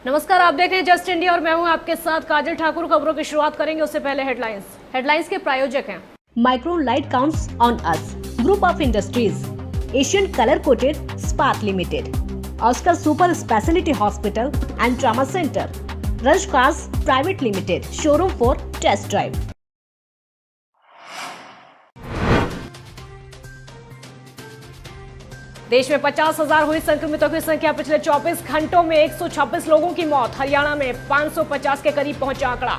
नमस्कार, आप देख रहे हैं जस्ट इंडिया और मैं हूं आपके साथ काजल ठाकुर। खबरों की शुरुआत करेंगे उससे पहले हेडलाइंस के प्रायोजक हैं Micron light counts on us, group of industries, Asian colour coated spark limited, Oscar super speciality hospital and trauma centre, rush cars private limited, showroom for test drive. देश में 50,000 हुई संक्रमितों की संख्या। पिछले 24 घंटों में 126 लोगों की मौत। हरियाणा में 550 के करीब पहुंचा आंकड़ा।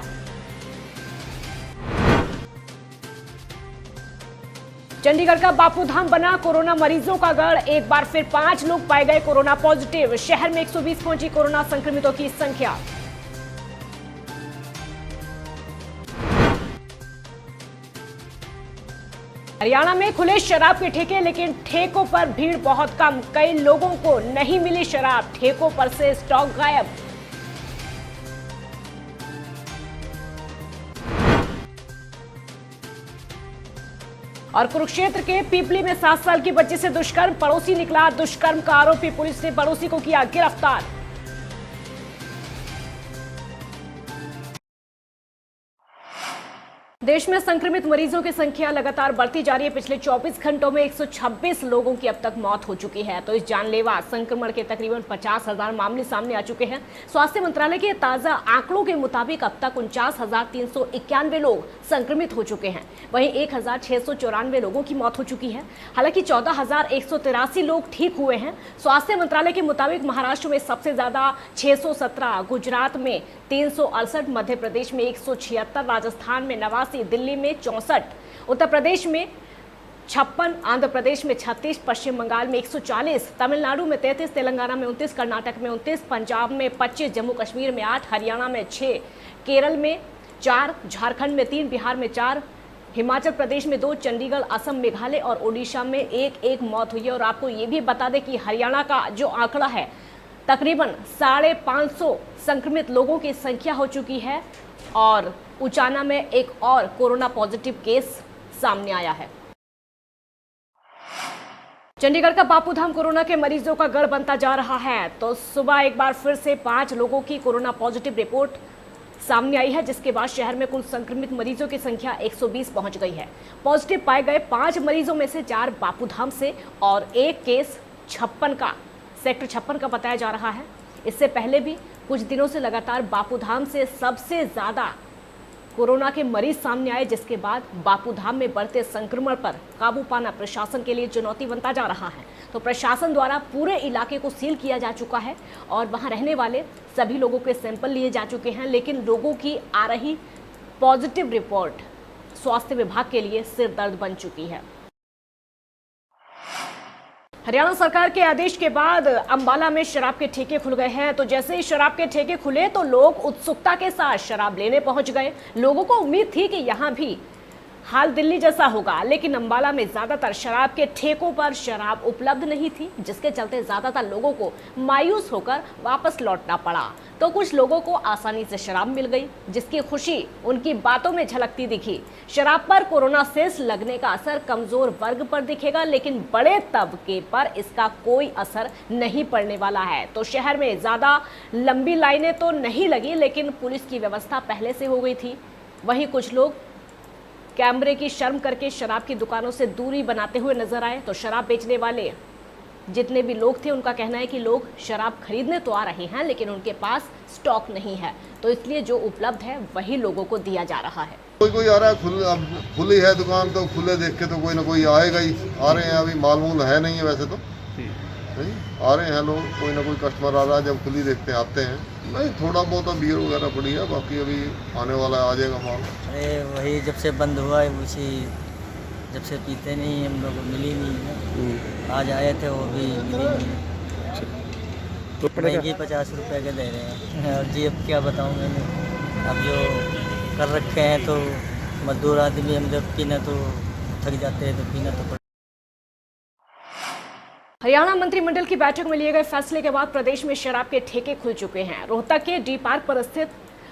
चंडीगढ़ का बापूधाम बना कोरोना मरीजों का गढ़। एक बार फिर 5 लोग पाए गए कोरोना पॉजिटिव। शहर में 120 पहुंची कोरोना संक्रमितों की संख्या। हरियाणा में खुले शराब के ठेके, लेकिन ठेकों पर भीड़ बहुत कम। कई लोगों को नहीं मिली शराब, ठेकों पर से स्टॉक गायब। और कुरुक्षेत्र के पीपली में 7 साल की बच्ची से दुष्कर्म, पड़ोसी निकला दुष्कर्म का आरोपी। पुलिस ने पड़ोसी को किया गिरफ्तार। देश में संक्रमित मरीजों की संख्या लगातार बढ़ती जा रही है। पिछले 24 घंटों में 126 लोगों की अब तक मौत हो चुकी है। तो इस जानलेवा संक्रमण के तकरीबन 50,000 मामले सामने आ चुके हैं। स्वास्थ्य मंत्रालय के ताजा आंकड़ों के मुताबिक अब तक 49,391 लोग संक्रमित हो चुके हैं। वहीं 1,694 लोगों की मौत हो चुकी है। हालांकि 14,183 लोग ठीक हुए हैं। स्वास्थ्य मंत्रालय के मुताबिक महाराष्ट्र में सबसे ज्यादा 617, गुजरात में 368, मध्य प्रदेश में 176, राजस्थान में 89, दिल्ली में 64, उत्तर प्रदेश में 56, आंध्र प्रदेश में 36, पश्चिम बंगाल में 140, तमिलनाडु में 33, तेलंगाना में 29, कर्नाटक में 29, पंजाब में 25, जम्मू कश्मीर में 8, हरियाणा में 6, केरल में 4, झारखंड में 3, बिहार में 4, हिमाचल प्रदेश में 2, चंडीगढ़, असम, मेघालय और ओडिशा में एक मौत हुई है। और आपको ये भी बता दें कि हरियाणा का जो आंकड़ा है, तकरीबन 550 संक्रमित लोगों की संख्या हो चुकी है। और उचाना में एक और कोरोना पॉजिटिव केस सामने आया है। चंडीगढ़ का बापूधाम कोरोना के मरीजों का गढ़ बनता जा रहा है। तो सुबह एक बार फिर से 5 लोगों की कोरोना पॉजिटिव रिपोर्ट सामने आई है, जिसके बाद शहर में कुल संक्रमित मरीजों की संख्या 120 पहुंच गई है। पॉजिटिव पाए गए 5 मरीजों में से 4 बापूधाम से और एक केस 56 का, सेक्टर 56 का बताया जा रहा है। इससे पहले भी कुछ दिनों से लगातार बापूधाम से सबसे ज्यादा कोरोना के मरीज सामने आए, जिसके बाद बापूधाम में बढ़ते संक्रमण पर काबू पाना प्रशासन के लिए चुनौती बनता जा रहा है। तो प्रशासन द्वारा पूरे इलाके को सील किया जा चुका है और वहां रहने वाले सभी लोगों के सैंपल लिए जा चुके हैं। लेकिन लोगों की आ रही पॉजिटिव रिपोर्ट स्वास्थ्य विभाग के लिए सिरदर्द बन चुकी है। हरियाणा सरकार के आदेश के बाद अंबाला में शराब के ठेके खुल गए हैं। तो जैसे ही शराब के ठेके खुले तो लोग उत्सुकता के साथ शराब लेने पहुंच गए। लोगों को उम्मीद थी कि यहां भी हाल दिल्ली जैसा होगा, लेकिन अंबाला में ज्यादातर शराब के ठेकों पर शराब उपलब्ध नहीं थी, जिसके चलते ज्यादातर लोगों को मायूस होकर वापस लौटना पड़ा। तो कुछ लोगों को आसानी से शराब मिल गई, जिसकी खुशी उनकी बातों में झलकती दिखी। शराब पर कोरोना सेस लगने का असर कमजोर वर्ग पर दिखेगा, लेकिन बड़े तबके पर इसका कोई असर नहीं पड़ने वाला है। तो शहर में ज्यादा लंबी लाइनें तो नहीं लगी, लेकिन पुलिस की व्यवस्था पहले से हो गई थी। वहीं कुछ लोग कैमरे की शर्म करके शराब की दुकानों से दूरी बनाते हुए नजर आए। तो शराब बेचने वाले जितने भी लोग थे, उनका कहना है कि लोग शराब खरीदने तो आ रहे हैं, लेकिन उनके पास स्टॉक नहीं है, तो इसलिए जो उपलब्ध है वही लोगों को दिया जा रहा है। कोई आ रहा है, खुली है दुकान तो खुले देख के तो कोई ना कोई आएगा ही। आ रहे हैं, अभी माल मूल है नहीं है वैसे तो नहीं, आ रहे हैं लोग, कोई ना कोई कस्टमर आ रहा है, जब खुली देखते हैं आते हैं। नहीं, थोड़ा बहुत बीयर वगैरह पड़ी है, बाकी अभी आने वाला आ जाएगा माल। अरे वही जब से बंद हुआ है, उसी जब से पीते नहीं, हम लोग को मिली नहीं है। आज आए थे वो भी मिली नहीं, तो महंगी 50 रुपये के दे रहे हैं। और जी अब क्या बताऊँ मैंने, अब जो कर रखे हैं तो मजदूर आदमी हम जब पीना तो थक जाते हैं, तो पीना तो पड़ता। हरियाणा मंत्रिमंडल की बैठक में लिए गए फैसले के बाद प्रदेश में शराब के ठेके खुल चुके हैं। रोहतक के डी पार्क पर स्थित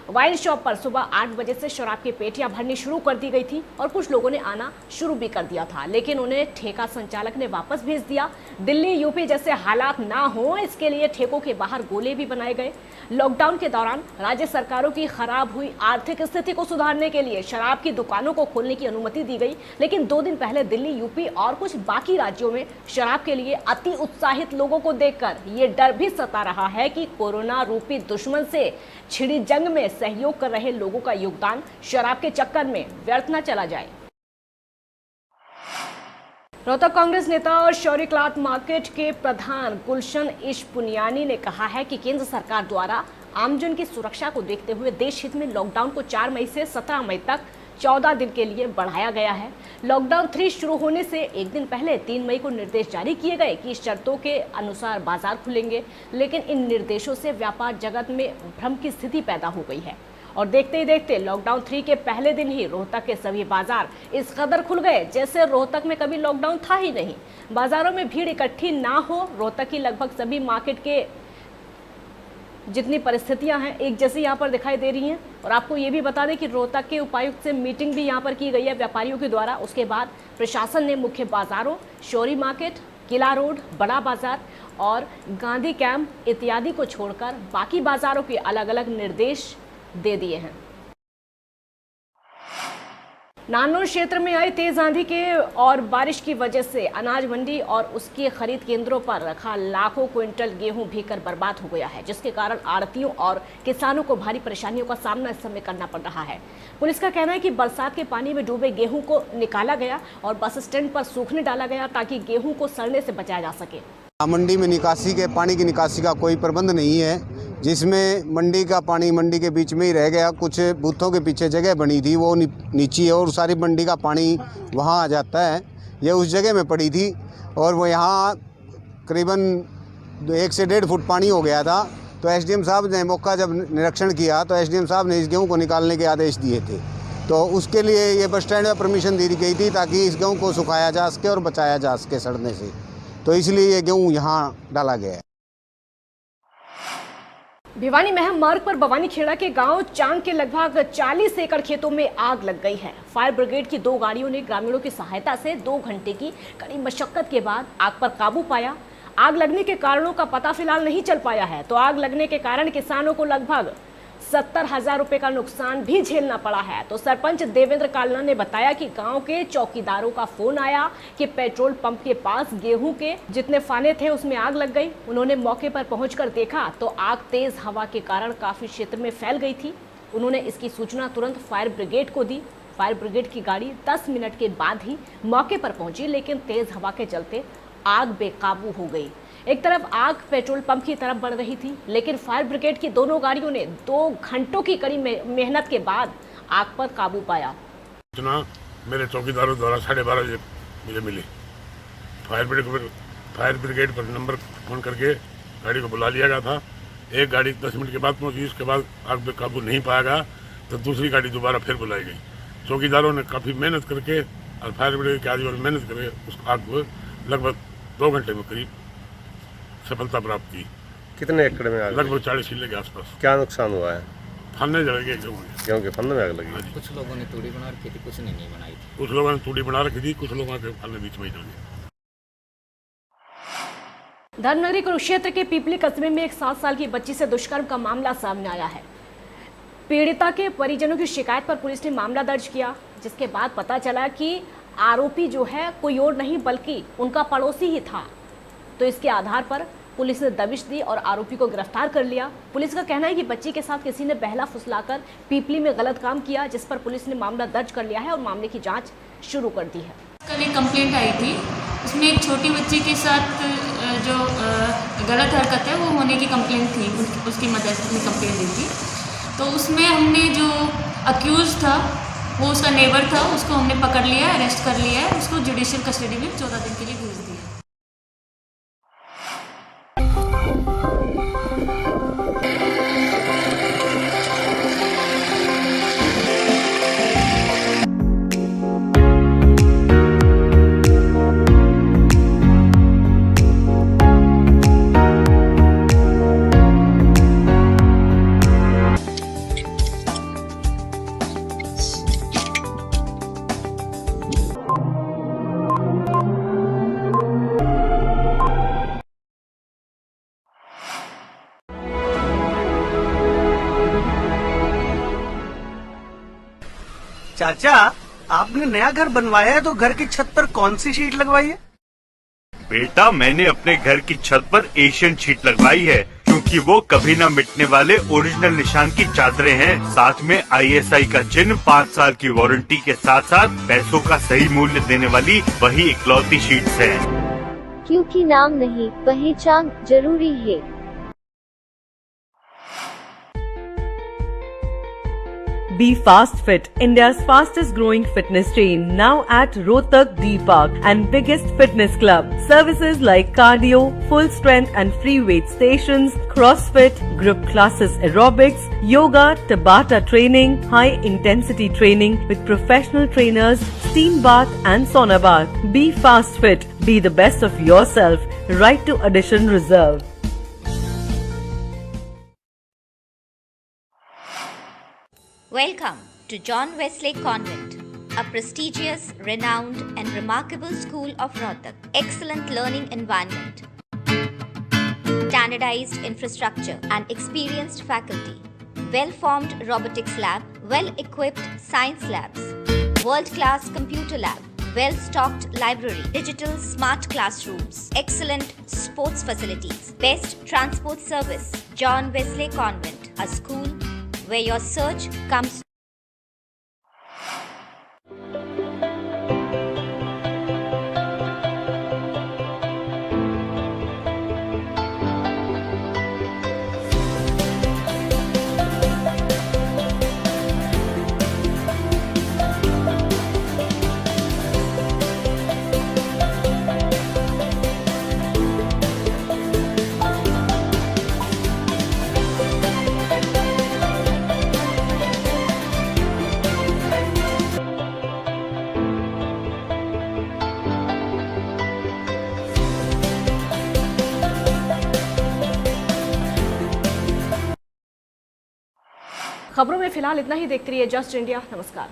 वाइन शॉप पर सुबह 8 बजे से शराब की पेटियां भरनी शुरू कर दी गई थी और कुछ लोगों ने आना शुरू भी कर दिया था, लेकिन उन्हें ठेका संचालक ने वापस भेज दिया। दिल्ली यूपी जैसे हालात ना हो इसके लिए ठेकों के बाहर गोले भी बनाए गए। लॉकडाउन के दौरान राज्य सरकारों की खराब हुई आर्थिक स्थिति को सुधारने के लिए शराब की दुकानों को खोलने की अनुमति दी गई, लेकिन 2 दिन पहले दिल्ली, यूपी और कुछ बाकी राज्यों में शराब के लिए अति उत्साहित लोगों को देखकर ये डर भी सता रहा है कि कोरोना रूपी दुश्मन से छिड़ी जंग में सहयोग कर रहे लोगों का योगदान शराब के चक्कर में व्यर्थ न चला जाए। रोहतक कांग्रेस नेता और शौरी क्लॉथ मार्केट के प्रधान गुलशन इश्पुनियानी ने कहा है कि केंद्र सरकार द्वारा आमजन की सुरक्षा को देखते हुए देश हित में लॉकडाउन को 4 मई से 17 मई तक 14 दिन के लिए बढ़ाया गया है। लॉकडाउन 3 शुरू होने से एक दिन पहले 3 मई को निर्देश जारी किए गए कि शर्तों के अनुसार बाजार खुलेंगे, लेकिन इन निर्देशों से व्यापार जगत में भ्रम की स्थिति पैदा हो गई है और देखते ही देखते लॉकडाउन 3 के पहले दिन ही रोहतक के सभी बाजार इस कदर खुल गए जैसे रोहतक में कभी लॉकडाउन था ही नहीं। बाजारों में भीड़ इकट्ठी ना हो, रोहतक की लगभग सभी मार्केट के जितनी परिस्थितियां हैं एक जैसी यहाँ पर दिखाई दे रही हैं। और आपको ये भी बता दें कि रोहतक के उपायुक्त से मीटिंग भी यहाँ पर की गई है व्यापारियों के द्वारा। उसके बाद प्रशासन ने मुख्य बाजारों, शौरी मार्केट, किला रोड, बड़ा बाजार और गांधी कैंप इत्यादि को छोड़कर बाकी बाजारों के अलग अलग निर्देश दे दिए हैं। नानौर क्षेत्र में आई तेज आंधी के और बारिश की वजह से अनाज मंडी और उसके खरीद केंद्रों पर रखा लाखों क्विंटल गेहूं भीगकर बर्बाद हो गया है, जिसके कारण आड़तियों और किसानों को भारी परेशानियों का सामना इस समय करना पड़ रहा है। पुलिस का कहना है कि बरसात के पानी में डूबे गेहूं को निकाला गया और बस स्टैंड पर सूखने डाला गया ताकि गेहूं को सड़ने से बचाया जा सके। मंडी में पानी की निकासी का कोई प्रबंध नहीं है, जिसमें मंडी का पानी मंडी के बीच में ही रह गया। कुछ बूथों के पीछे जगह बनी थी वो नीची है और सारी मंडी का पानी वहाँ आ जाता है। ये उस जगह में पड़ी थी और वो यहाँ करीबन 1 से 1.5 फुट पानी हो गया था। तो एसडीएम साहब ने मौका जब निरीक्षण किया तो एसडीएम साहब ने इस गेहूँ को निकालने के आदेश दिए थे। तो उसके लिए ये बस स्टैंड में परमिशन दी गई थी ताकि इस गेहूँ को सुखाया जा सके और बचाया जा सके सड़ने से। तो इसलिए ये गेहूँ यहाँ डाला गया है। भिवानी महम मार्ग पर बवानी खेड़ा के गांव चांग के लगभग 40 एकड़ खेतों में आग लग गई है। फायर ब्रिगेड की 2 गाड़ियों ने ग्रामीणों की सहायता से 2 घंटे की कड़ी मशक्कत के बाद आग पर काबू पाया। आग लगने के कारणों का पता फिलहाल नहीं चल पाया है। तो आग लगने के कारण किसानों को लगभग 70,000 रुपए का नुकसान भी झेलना पड़ा है। तो सरपंच देवेंद्र कालना ने बताया कि गांव के चौकीदारों का फोन आया कि पेट्रोल पंप के पास गेहूं के जितने फाने थे उसमें आग लग गई। उन्होंने मौके पर पहुंचकर देखा तो आग तेज हवा के कारण काफी क्षेत्र में फैल गई थी। उन्होंने इसकी सूचना तुरंत फायर ब्रिगेड को दी। फायर ब्रिगेड की गाड़ी 10 मिनट के बाद ही मौके पर पहुंची, लेकिन तेज हवा के चलते आग बेकाबू हो गई। एक तरफ आग पेट्रोल पंप की तरफ बढ़ रही थी, लेकिन फायर ब्रिगेड की दोनों गाड़ियों ने 2 घंटों की कड़ी मेहनत के बाद आग पर काबू पाया। सूचना मेरे चौकीदारों द्वारा 12:30 बजे मुझे मिली। फायर ब्रिगेड पर नंबर फोन करके गाड़ी को बुला लिया गया था। एक गाड़ी 10 मिनट के बाद पहुंची, उसके बाद आग पे काबू नहीं पाया गया तो दूसरी गाड़ी दोबारा फिर बुलाई गई। चौकीदारों ने काफ़ी मेहनत करके और फायर ब्रिगेड के आदमियों ने मेहनत करके उस आग को लगभग 2 घंटे में करीब सफलता प्राप्त की। कितने एकड़ में आग? लगभग 40 किले के आसपास। क्या नुकसान हुआ है? फन्ने जल गए गेहूं के फन्ने में आग लगी। कुछ लोगों ने तूड़ी बना रखी थी, कुछ ने नहीं बनाई थी। कुछ लोगों ने तूड़ी बना रखी थी, कुछ लोगों के फन्ने बीच में ही जल गए। धर्मनगरी कुरुक्षेत्र के पीपली कस्बे में एक 7 साल की बच्ची से दुष्कर्म का मामला सामने आया है। पीड़िता के परिजनों की शिकायत पर पुलिस ने मामला दर्ज किया, जिसके बाद पता चला कि आरोपी जो है कोई और नहीं बल्कि उनका पड़ोसी ही था। तो इसके आधार पर पुलिस ने दबिश दी और आरोपी को गिरफ्तार कर लिया। पुलिस का कहना है कि बच्ची के साथ किसी ने बहला फुसलाकर पीपली में गलत काम किया, जिस पर पुलिस ने मामला दर्ज कर लिया है और मामले की जांच शुरू कर दी है। कल एक कंप्लेंट आई थी, उसमें एक छोटी बच्ची के साथ जो गलत हरकत है वो होने की कंप्लेंट थी। उसकी मदद ने कंप्लेंट दी थी। तो उसमें हमने जो अक्यूज था वो उसका नेबर था, उसको हमने पकड़ लिया, अरेस्ट कर लिया है। उसको जुडिशियल कस्टडी में 14 दिन के लिए भेज दिया। चाचा, आपने नया घर बनवाया है तो घर की छत पर कौन सी शीट लगवाई है? बेटा, मैंने अपने घर की छत पर एशियन शीट लगवाई है, क्योंकि वो कभी न मिटने वाले ओरिजिनल निशान की चादरें हैं। साथ में ISI का चिन्ह, 5 साल की वारंटी के साथ साथ पैसों का सही मूल्य देने वाली वही इकलौती शीट्स हैं। क्योंकि नाम नहीं, पहचान जरूरी है। Be Fast Fit, India's fastest growing fitness chain, now at Rohtak D Park and biggest fitness club. Services like cardio, full strength and free weight stations, CrossFit, group classes, aerobics, yoga, Tabata training, high intensity training with professional trainers, steam bath and sauna bath. Be Fast Fit, be the best of yourself. Right to addition reserved. Welcome to John Wesley Convent, a prestigious, renowned and remarkable school of Rohtak. Excellent learning environment, standardized infrastructure and experienced faculty, well-formed robotics lab, well-equipped science labs, world-class computer lab, well-stocked library, digital smart classrooms, excellent sports facilities, best transport service. John Wesley Convent, a school where your search comes. खबरों में फिलहाल इतना ही। देखते रहिए just India. नमस्कार।